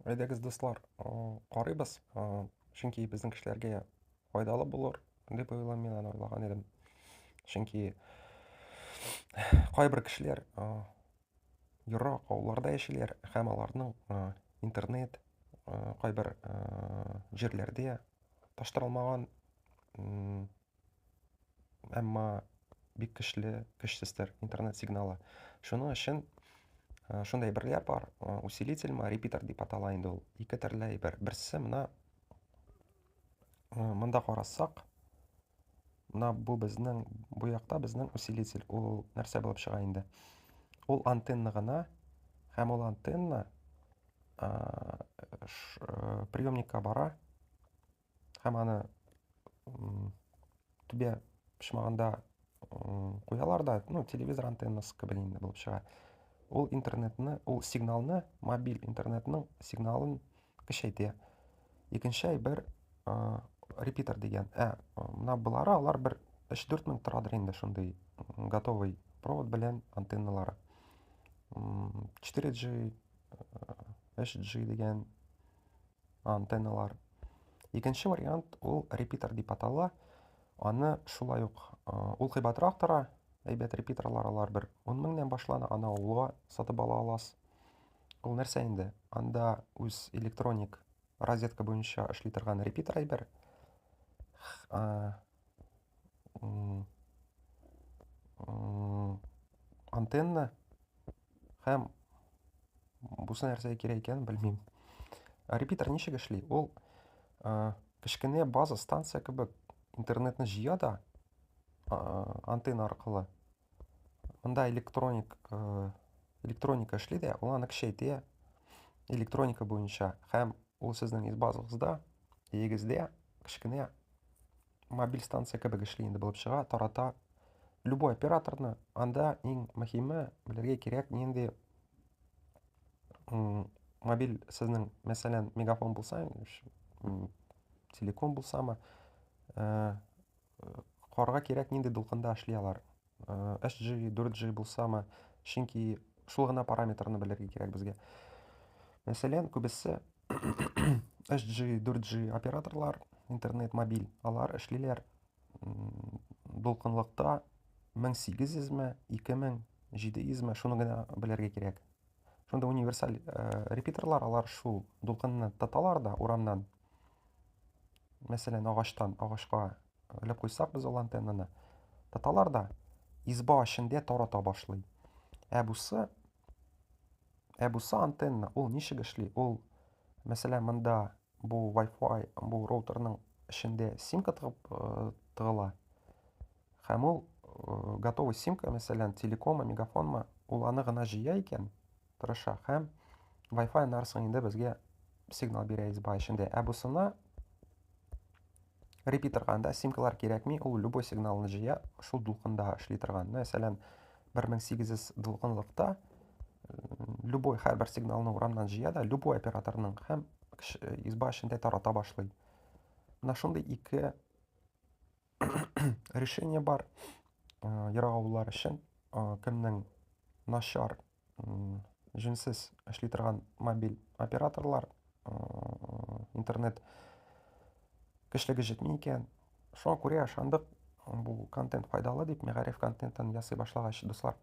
Әйдәгез, дуслар, карыйбыз, чөнки безнең кешеләргә файдалы булыр дип уйлыйм мин, аны уйлаган идем. Чөнки кайбер кешеләр ерак авылларда яшиләр һәм аларның интернет кайбер җирләрдә таштырылмаган, м, әмма бик көчсездер интернет сигналы. Шуның өчен шундай әйберләр бар, усилитель репитер дип атала инде ул. Ике төрле әйбер. Берсе менә монда карасак, менә бу безнең бу якта безнең усилитель. Ул нәрсә булып чыга инде? Ул антенна гына, һәм ул антенна приемникка бара, һәм аны төбә почмагында куялар да, ну, телевизор антеннасы кебек инде булып чыга. Ул интернетны, ул сигналны, мобиль интернетның сигналын көчәйтә. Икенче әйбер репитер дигән. Менә булары алар бер 3-4 мең торадыр инде шундый готовый провод белән антенналары. 4G, 5G дигән антенналар. Икенче вариант ул репитер дип атала. Аны шулай ук ул кыйбатрак тора. Әйбәт репетирлар алар бер 10 меңнән башлана, аны авылга сатып ала аласыз. Ул нәрсә инде? Анда үз электроник розетка буенча эшли торган репитер әйбер. Антенна һәм бусы нәрсәгә кирәк икәнен белмим. Репитер ничек эшли? Ул кечкенә база станция кебек интернетны җыя да антенна аркылы. Монда электроника эшли дә, ул аны көчәйтә электроника буенча, һәм ул сезнең избазыгызда, өегездә кечкенә мобиль станция кебек эшли инде булып чыга, тарата любой операторны. Анда иң мөһиме белергә кирәк нинди мобиль сезнең, мәсәлән, мегафон булса, телеком булсамы, карарга кирәк нинди дулкында эшли алар. 3G, 4G булсамы, чөнки шул гына параметрны белергә кирәк безгә. Мәсәлән, күбесе 3G, 4G операторлар, интернет мобиль, алар эшлиләр дулкынлыкта 1800-ме, 2700-ме, шуны гына белергә кирәк. Шунда универсаль репетирлар, алар шул дулкынны тоталар да урамнан. Мәсәлән, агачка элеп куйсак без ул антеннаны, тоталар да изба эчендә тарата башлый. Бусы антенна, ул ничек эшли? Ул, мәсәлән, монда бу Wi-Fi, бу роутерның эчендә симка тыгыла. Һәм ул готовый симка, мәсәлән, телекомы, мегафонмы, ул аны гына җыя икән, тырыша, һәм Wi-Fi нарсын инде безгә сигнал бирә изба эчендә. Бусына репитерга анда симкалар кирәкми, ул любой сигналны җыя, шул дулкында эшли торган. Мәсәлән, 1800 дулкынлыкта любой һәрбер сигналны урамнан җыя да, любой операторның һәм изба эчендә тарата башлый. Менә шундый ике решение бар ерак авыллар өчен. Кемнең начар, җүнсез эшли торган мобиль операторлар, интернет көчлеге җитми икән. Шуңа күрә ышандык, бу контент файдалы дип, мәгариф контентын ясый башлагач, дуслар.